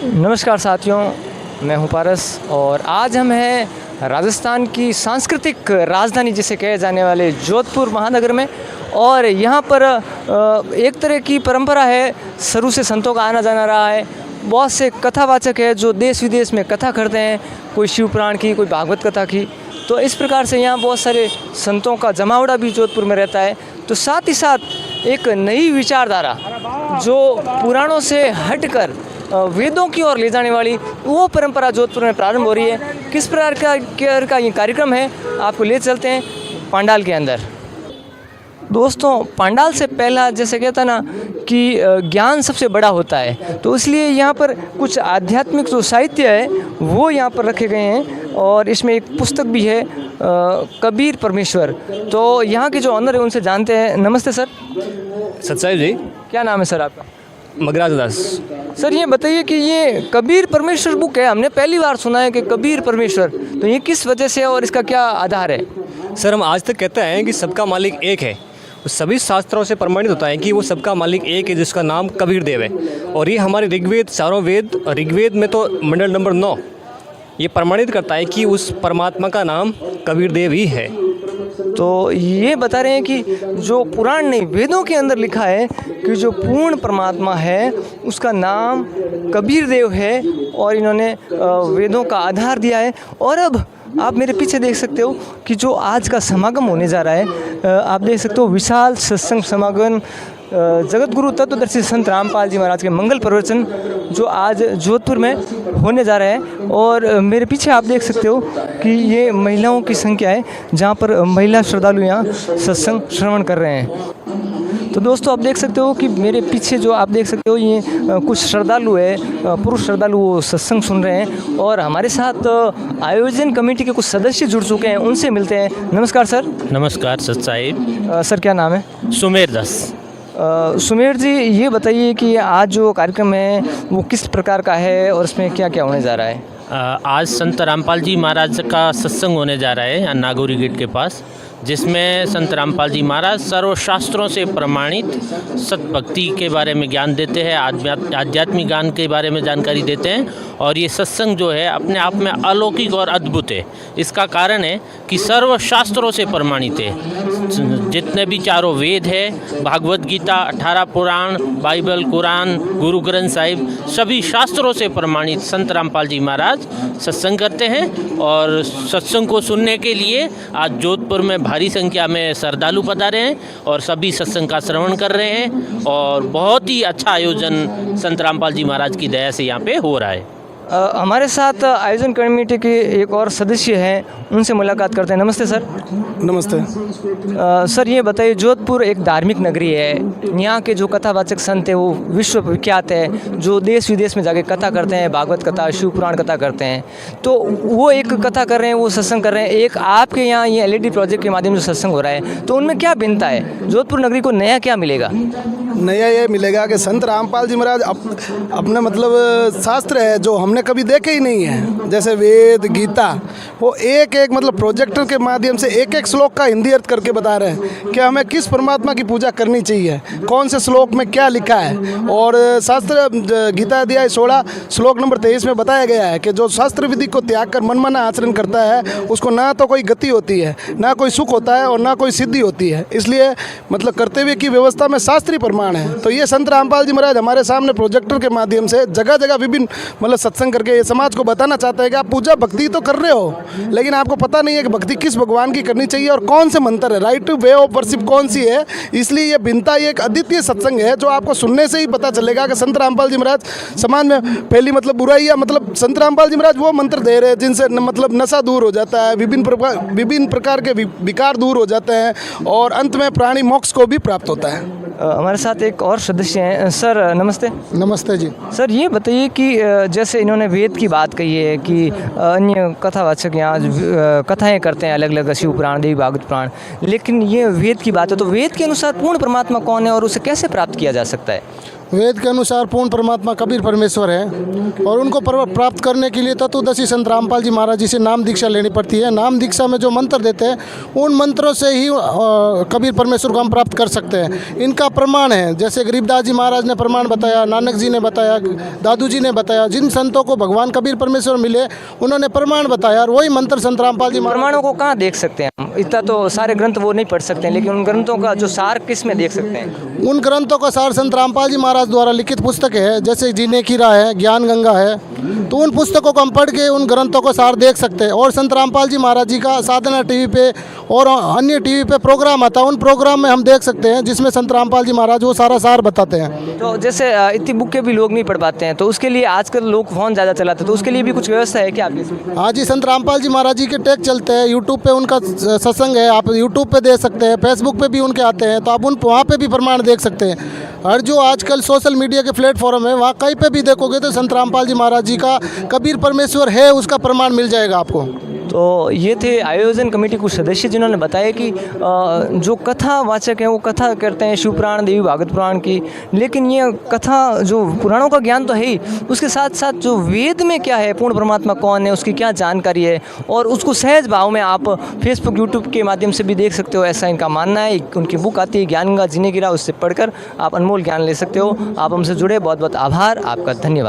नमस्कार साथियों, मैं हूं पारस और आज हम हैं राजस्थान की सांस्कृतिक राजधानी जिसे कहे जाने वाले जोधपुर महानगर में। और यहाँ पर एक तरह की परंपरा है, शुरू से संतों का आना जाना रहा है। बहुत से कथावाचक है जो देश विदेश में कथा करते हैं, कोई शिव पुराण की, कोई भागवत कथा की। तो इस प्रकार से यहाँ बहुत सारे संतों का जमावड़ा भी जोधपुर में रहता है। तो साथ ही साथ एक नई विचारधारा जो पुराणों से हटकर वेदों की ओर ले जाने वाली वो परंपरा जोधपुर में प्रारंभ हो रही है। किस प्रकार का ये कार्यक्रम है, आपको ले चलते हैं पंडाल के अंदर। दोस्तों, पंडाल से पहला जैसे कहता ना कि ज्ञान सबसे बड़ा होता है, तो इसलिए यहाँ पर कुछ आध्यात्मिक जो साहित्य है वो यहाँ पर रखे गए हैं। और इसमें एक पुस्तक भी है, कबीर परमेश्वर। तो यहाँ के जो ऑनर है उनसे जानते हैं। नमस्ते सर। सच्चाई जी। क्या नाम है सर आपका? मगराज दास। सर ये बताइए कि ये कबीर परमेश्वर बुक है, हमने पहली बार सुना है कि कबीर परमेश्वर, तो ये किस वजह से और इसका क्या आधार है? सर, हम आज तक कहते हैं कि सबका मालिक एक है। सभी शास्त्रों से प्रमाणित होता है कि वो सबका मालिक एक है, जिसका नाम कबीर देव है। और ये हमारे ऋग्वेद, चारों वेद, ऋग्वेद में तो मंडल नंबर 9 ये प्रमाणित करता है कि उस परमात्मा का नाम कबीर देव ही है। तो ये बता रहे हैं कि जो पुराण नहीं, वेदों के अंदर लिखा है कि जो पूर्ण परमात्मा है उसका नाम कबीर देव है, और इन्होंने वेदों का आधार दिया है। और अब आप मेरे पीछे देख सकते हो कि जो आज का समागम होने जा रहा है, आप देख सकते हो विशाल सत्संग समागम, जगत गुरु तत्वदर्शी संत रामपाल जी महाराज के मंगल प्रवचन जो आज जोधपुर में होने जा रहा है। और मेरे पीछे आप देख सकते हो कि ये महिलाओं की संख्या है, जहाँ पर महिला श्रद्धालु यहाँ सत्संग श्रवण कर रहे हैं। तो दोस्तों, आप देख सकते हो कि मेरे पीछे जो आप देख सकते हो ये कुछ श्रद्धालु है, पुरुष श्रद्धालु, वो सत्संग सुन रहे हैं। और हमारे साथ आयोजन कमेटी के कुछ सदस्य जुड़ चुके हैं, उनसे मिलते हैं। नमस्कार सर। नमस्कार सच्चाई। सर क्या नाम है? सुमेर दास। सुमेर जी, ये बताइए कि आज जो कार्यक्रम है वो किस प्रकार का है और इसमें क्या क्या होने जा रहा है? आज संत रामपाल जी महाराज का सत्संग होने जा रहा है यहाँ नागौरी गेट के पास, जिसमें संत रामपाल जी महाराज सर्वशास्त्रों से प्रमाणित सतभक्ति के बारे में ज्ञान देते हैं, आध्यात्मिक ज्ञान के बारे में जानकारी देते हैं। और ये सत्संग जो है अपने आप में अलौकिक और अद्भुत है। इसका कारण है कि सर्वशास्त्रों से प्रमाणित है। जितने भी चारों वेद है, भागवत गीता, 18 पुराण, बाइबल, कुरान, गुरु ग्रंथ साहिब, सभी शास्त्रों से प्रमाणित संत रामपाल जी महाराज सत्संग करते हैं। और सत्संग को सुनने के लिए आज जोधपुर में भारी संख्या में श्रद्धालु पधारे हैं और सभी सत्संग का श्रवण कर रहे हैं। और बहुत ही अच्छा आयोजन संत रामपाल जी महाराज की दया से यहाँ पे हो रहा है। हमारे साथ आयोजन कमेटी के एक और सदस्य हैं, उनसे मुलाकात करते हैं। नमस्ते सर। नमस्ते। सर ये बताइए, जोधपुर एक धार्मिक नगरी है, यहाँ के जो कथावाचक संत हैं वो विश्व विख्यात है, जो देश विदेश में जाके कथा करते हैं, भागवत कथा, शिव पुराण कथा करते हैं। तो वो एक कथा कर रहे हैं, वो सत्संग कर रहे हैं, एक आपके यहाँ ये LED प्रोजेक्ट के माध्यम से सत्संग हो रहा है, तो उनमें क्या भिन्नता है? जोधपुर नगरी को नया क्या मिलेगा? नया ये मिलेगा कि संत रामपाल जी महाराज अपने मतलब शास्त्र है जो हमने कभी देखे ही नहीं है, जैसे वेद, गीता, वो एक एक मतलब प्रोजेक्टर के माध्यम से एक एक श्लोक का हिंदी अर्थ करके बता रहे हैं कि हमें किस परमात्मा की पूजा करनी चाहिए, कौन से श्लोक में क्या लिखा है। और शास्त्र गीता अध्याय 16 श्लोक नंबर 23 में बताया गया है कि जो शास्त्र विधि को त्याग कर मनमाना आचरण करता है उसको ना तो कोई गति होती है, ना कोई सुख होता है और ना कोई सिद्धि होती है। इसलिए मतलब कर्तव्य की व्यवस्था में शास्त्रीय प्रमाण है। तो ये संत रामपाल जी महाराज हमारे सामने प्रोजेक्टर के माध्यम से जगह जगह विभिन्न मतलब सत्संग करके ये समाज को बताना चाहते हैं कि आप पूजा भक्ति तो कर रहे हो, लेकिन आपको पता नहीं है कि भक्ति किस भगवान की करनी चाहिए और कौन से मंत्र है, राइट वे ऑफ वर्शिप कौन सी है। इसलिए ये भिन्नता, ये एक अद्वितीय सत्संग है जो आपको सुनने से ही पता चलेगा कि संत रामपाल जी महाराज समाज में पहली मतलब बुराइयाँ, मतलब संत रामपाल जी महाराज वो मंत्र दे रहे हैं जिनसे मतलब नशा दूर हो जाता है, विभिन्न प्रकार के विकार दूर हो जाते हैं और अंत में प्राणी मोक्ष को भी प्राप्त होता है। हमारे साथ एक और सदस्य हैं। सर नमस्ते। नमस्ते जी। सर ये बताइए कि जैसे इन्होंने वेद की बात कही है कि अन्य कथावाचक यहाँ कथाएं करते हैं अलग अलग, शिव पुराण, देवी भागवत पुराण, लेकिन ये वेद की बात है, तो वेद के अनुसार पूर्ण परमात्मा कौन है और उसे कैसे प्राप्त किया जा सकता है? वेद के अनुसार पूर्ण परमात्मा कबीर परमेश्वर है और उनको प्राप्त करने के लिए तत्वदर्शी संत रामपाल जी महाराज जी से नाम दीक्षा लेनी पड़ती है। नाम दीक्षा में जो मंत्र देते हैं उन मंत्रों से ही कबीर परमेश्वर को हम प्राप्त कर सकते हैं। इनका प्रमाण है, जैसे गरीबदास जी महाराज ने प्रमाण बताया, नानक जी ने बताया, दादू जी ने बताया, जिन संतों को भगवान कबीर परमेश्वर मिले उन्होंने प्रमाण बताया और वही मंत्र संत रामपाल जी प्रमाणों को कहाँ देख सकते हैं हम? इतना तो सारे ग्रंथ वो नहीं पढ़ सकते हैं, लेकिन उन ग्रंथों का जो सार किस में देख सकते हैं? उन ग्रंथों का सार संत रामपाल जी महाराज द्वारा लिखित पुस्तक है, जैसे जीने की राह है, ज्ञान गंगा है, तो उन पुस्तकों को हम पढ़ के उन ग्रंथों का सार देख सकते हैं। और संत रामपाल जी महाराज जी का साधना टीवी पे और अन्य टीवी पे प्रोग्राम आता है, उन प्रोग्राम में हम देख सकते हैं जिसमें संत रामपाल जी महाराज वो सारा सार बताते हैं। तो जैसे इतनी बुकें भी लोग नहीं पढ़ पाते हैं, तो उसके लिए आजकल लोग फ़ोन ज़्यादा चलाते हैं, तो उसके लिए भी कुछ व्यवस्था है क्या आपके इसमें? हाँ जी, संत रामपाल जी महाराज जी के टैग चलते हैं, यूट्यूब पे उनका सत्संग है, आप यूट्यूब पे दे सकते हैं, फेसबुक पे भी उनके आते हैं, तो आप उन वहाँ पे भी प्रमाण देख सकते हैं। और जो आजकल सोशल मीडिया के प्लेटफॉर्म है वहाँ कहीं पे भी देखोगे तो संत रामपाल जी महाराज जी का कबीर परमेश्वर है उसका प्रमाण मिल जाएगा आपको। तो ये थे आयोजन कमेटी कुछ सदस्य जिन्होंने बताया कि जो कथावाचक हैं वो कथा करते हैं शिवपुराण देवी भागवत पुराण की, लेकिन ये कथा जो पुराणों का ज्ञान तो है ही, उसके साथ साथ जो वेद में क्या है, पूर्ण परमात्मा कौन है, उसकी क्या जानकारी है, और उसको सहज भाव में आप फेसबुक यूट्यूब के माध्यम से भी देख सकते हो, ऐसा इनका मानना है। उनकी बुक आती है ज्ञान गंगा जीने की राह, उससे पढ़कर आप अनमोल ज्ञान ले सकते हो। आप हमसे जुड़े, बहुत बहुत आभार, आपका धन्यवाद।